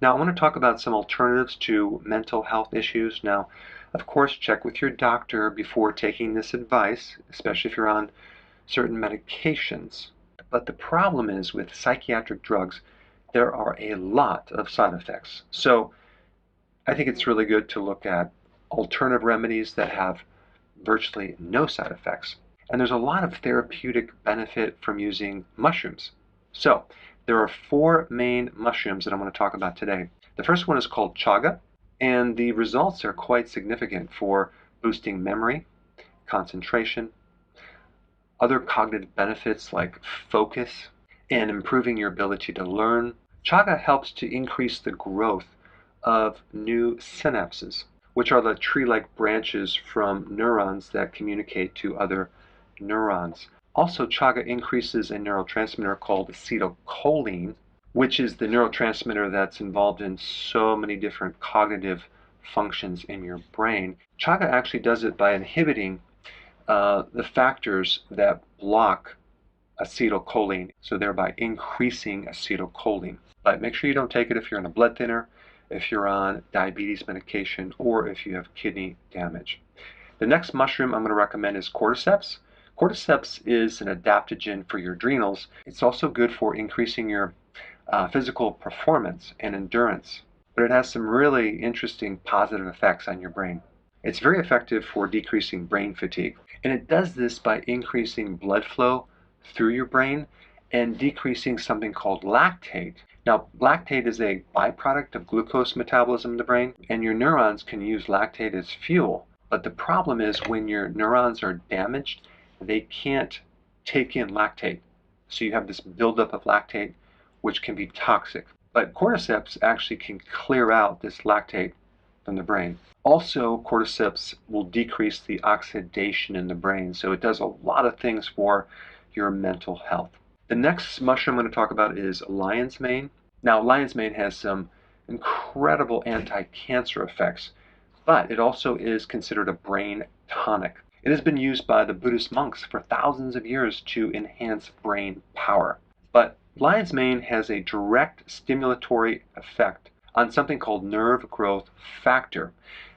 Now, I want to talk about some alternatives to mental health issues. Now, of course, check with your doctor before taking this advice, especially if you're on certain medications. But the problem is with psychiatric drugs, there are a lot of side effects. So I think it's really good to look at alternative remedies that have virtually no side effects. And there's a lot of therapeutic benefit from using mushrooms. So there are 4 main mushrooms that I'm going to talk about today. The first one is called Chaga, and the results are quite significant for boosting memory, concentration, other cognitive benefits like focus, and improving your ability to learn. Chaga helps to increase the growth of new synapses, which are the tree-like branches from neurons that communicate to other neurons. Also, Chaga increases a neurotransmitter called acetylcholine, which is the neurotransmitter that's involved in so many different cognitive functions in your brain. Chaga actually does it by inhibiting the factors that block acetylcholine, so thereby increasing acetylcholine. But make sure you don't take it if you're on a blood thinner, if you're on diabetes medication, or if you have kidney damage. The next mushroom I'm going to recommend is cordyceps. Cordyceps is an adaptogen for your adrenals. It's also good for increasing your physical performance and endurance, but it has some really interesting positive effects on your brain. It's very effective for decreasing brain fatigue, and it does this by increasing blood flow through your brain and decreasing something called lactate. Now, lactate is a byproduct of glucose metabolism in the brain, and your neurons can use lactate as fuel. But the problem is when your neurons are damaged, they can't take in lactate. So you have this buildup of lactate, which can be toxic. But cordyceps actually can clear out this lactate from the brain. Also, cordyceps will decrease the oxidation in the brain, so it does a lot of things for your mental health. The next mushroom I'm going to talk about is lion's mane. Now, lion's mane has some incredible anti-cancer effects, but it also is considered a brain tonic. It has been used by the Buddhist monks for thousands of years to enhance brain power. But lion's mane has a direct stimulatory effect on something called nerve growth factor,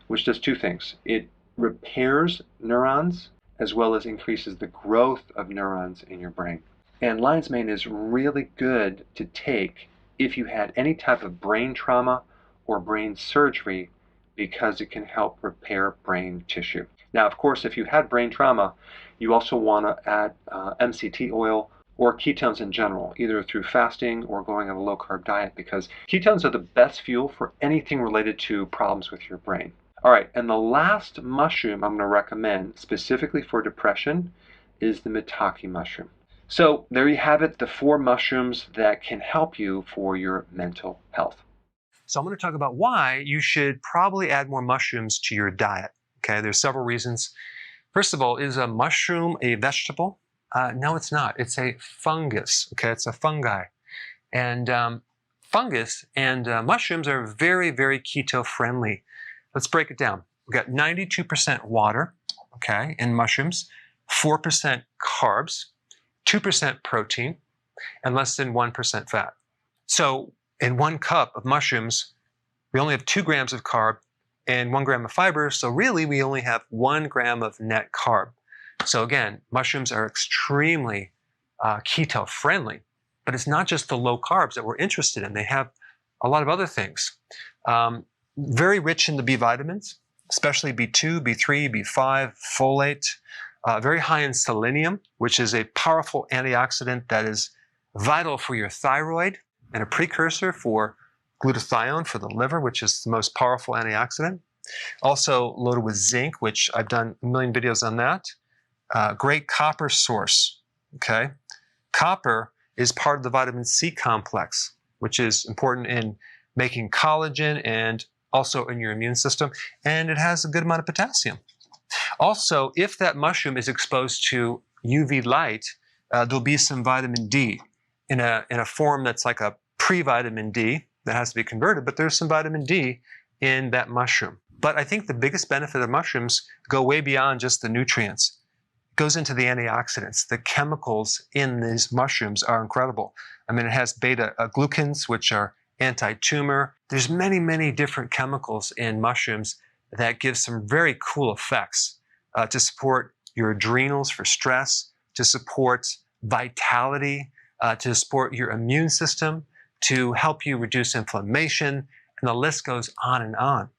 which does 2 things. It repairs neurons as well as increases the growth of neurons in your brain. And lion's mane is really good to take if you had any type of brain trauma or brain surgery, because it can help repair brain tissue. Now, of course, if you had brain trauma, you also want to add MCT oil or ketones in general, either through fasting or going on a low-carb diet, because ketones are the best fuel for anything related to problems with your brain. All right, and the last mushroom I'm going to recommend specifically for depression is the maitake mushroom. So there you have it, the 4 mushrooms that can help you for your mental health. So I'm going to talk about why you should probably add more mushrooms to your diet. Okay, there's several reasons. First of all, is a mushroom a vegetable? No, it's not. It's a fungus. Okay, it's a fungi. And fungus and mushrooms are very, very keto friendly. Let's break it down. We've got 92% water, okay, in mushrooms, 4% carbs, 2% protein, and less than 1% fat. So in 1 cup of mushrooms, we only have 2 grams of carb and 1 gram of fiber. So really, we only have 1 gram of net carb. So again, mushrooms are extremely keto friendly, but it's not just the low carbs that we're interested in. They have a lot of other things. Very rich in the B vitamins, especially B2, B3, B5, folate. Very high in selenium, which is a powerful antioxidant that is vital for your thyroid and a precursor for glutathione for the liver, which is the most powerful antioxidant. Also loaded with zinc, which I've done a million videos on that. Great copper source, okay? Copper is part of the vitamin C complex, which is important in making collagen and also in your immune system, and it has a good amount of potassium. Also, if that mushroom is exposed to UV light, there'll be some vitamin D in a form that's like a pre-vitamin D that has to be converted, but there's some vitamin D in that mushroom. But I think the biggest benefit of mushrooms go way beyond just the nutrients. It goes into the antioxidants. The chemicals in these mushrooms are incredible. I mean, it has beta-glucans, which are anti-tumor. there's many, many different chemicals in mushrooms that give some very cool effects to support your adrenals for stress, to support vitality, to support your immune system, to help you reduce inflammation, and the list goes on and on.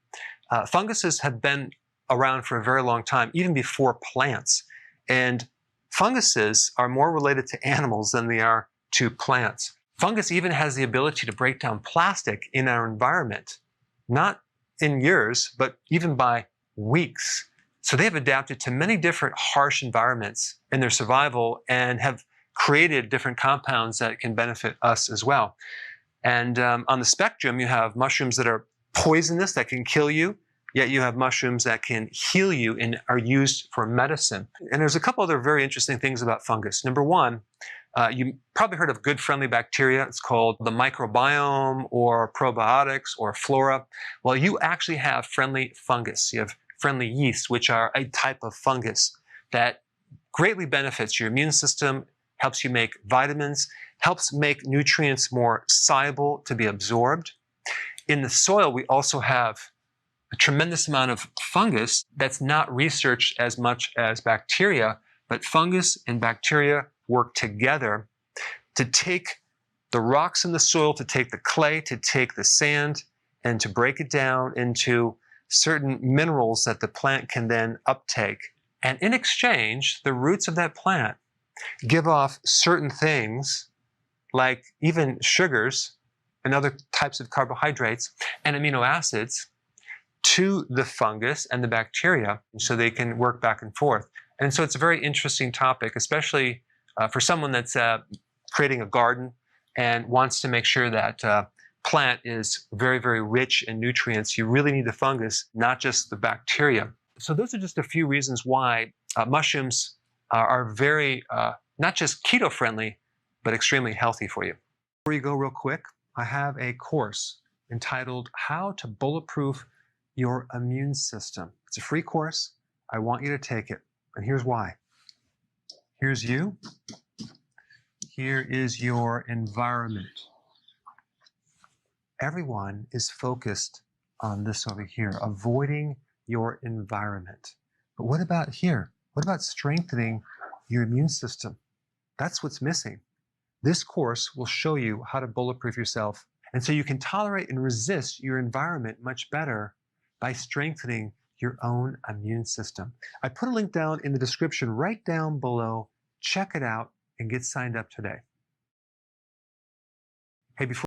Funguses have been around for a very long time, even before plants. And funguses are more related to animals than they are to plants. Fungus even has the ability to break down plastic in our environment, not in years, but even by weeks. So they have adapted to many different harsh environments in their survival and have created different compounds that can benefit us as well. And on the spectrum, you have mushrooms that are poisonous, that can kill you, yet you have mushrooms that can heal you and are used for medicine. And there's a couple other very interesting things about fungus. Number one, you probably heard of good friendly bacteria. It's called the microbiome or probiotics or flora. Well, you actually have friendly fungus. You have friendly yeast, which are a type of fungus that greatly benefits your immune system, helps you make vitamins, helps make nutrients more soluble to be absorbed. In the soil, we also have a tremendous amount of fungus that's not researched as much as bacteria, but fungus and bacteria work together to take the rocks in the soil, to take the clay, to take the sand, and to break it down into certain minerals that the plant can then uptake. And in exchange, the roots of that plant give off certain things, like even sugars and other types of carbohydrates and amino acids, to the fungus and the bacteria, so they can work back and forth. And so it's a very interesting topic, especially for someone that's creating a garden and wants to make sure that plant is very, very rich in nutrients. You really need the fungus, not just the bacteria. So those are just a few reasons why mushrooms are very, not just keto-friendly, but extremely healthy for you. Before you go real quick, I have a course entitled How to Bulletproof Your Immune System. It's a free course. I want you to take it. And here's why. Here's you. Here is your environment. Everyone is focused on this over here, avoiding your environment. But what about here? What about strengthening your immune system? That's what's missing. This course will show you how to bulletproof yourself, and so you can tolerate and resist your environment much better by strengthening your own immune system. I put a link down in the description right down below. Check it out and get signed up today. Hey, before